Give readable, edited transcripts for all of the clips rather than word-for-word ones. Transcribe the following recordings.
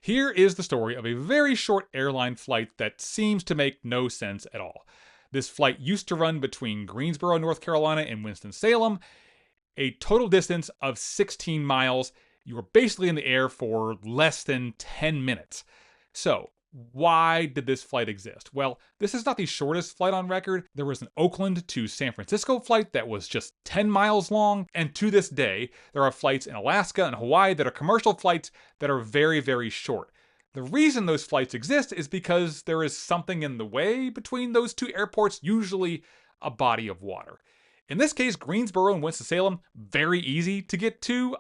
Here is the story of a very short airline flight that seems to make no sense at all. This flight used to run between Greensboro, North Carolina and Winston-Salem, a total distance of 16 miles. You were basically in the air for less than 10 minutes. So, why did this flight exist? Well, this is not the shortest flight on record. There was an Oakland to San Francisco flight that was just 10 miles long, and to this day, there are flights in Alaska and Hawaii that are commercial flights that are very, very short. The reason those flights exist is because there is something in the way between those two airports, usually a body of water. In this case, Greensboro and Winston-Salem, very easy to get to.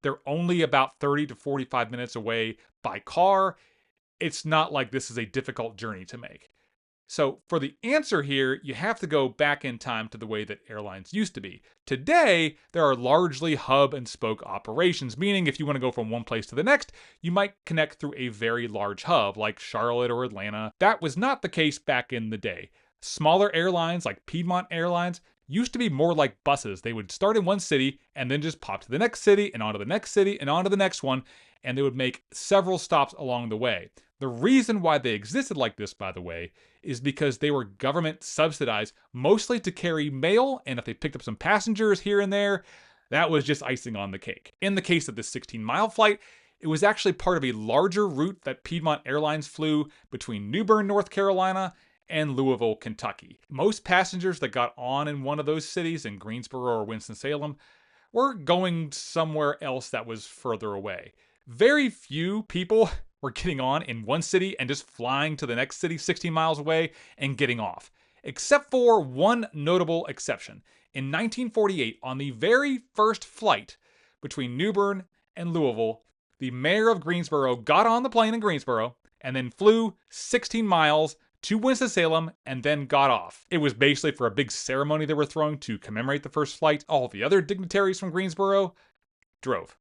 They're only about 30 to 45 minutes away by car. It's not like this is a difficult journey to make. So for the answer here, you have to go back in time to the way that airlines used to be. Today, there are largely hub and spoke operations, meaning if you want to go from one place to the next, you might connect through a very large hub like Charlotte or Atlanta. That was not the case back in the day. Smaller airlines like Piedmont Airlines used to be more like buses. They would start in one city and then just pop to the next city and on to the next city and on to the next one, and they would make several stops along the way. The reason why they existed like this, by the way, is because they were government subsidized mostly to carry mail, and if they picked up some passengers here and there, that was just icing on the cake. In the case of this 16-mile flight, it was actually part of a larger route that Piedmont Airlines flew between New Bern, North Carolina and Louisville, Kentucky. Most passengers that got on in one of those cities, in Greensboro or Winston-Salem, were going somewhere else that was further away. Very few people were getting on in one city and just flying to the next city 16 miles away and getting off. Except for one notable exception. In 1948, on the very first flight between New Bern and Louisville, the mayor of Greensboro got on the plane in Greensboro and then flew 16 miles to Winston-Salem and then got off. It was basically for a big ceremony they were throwing to commemorate the first flight. All the other dignitaries from Greensboro drove.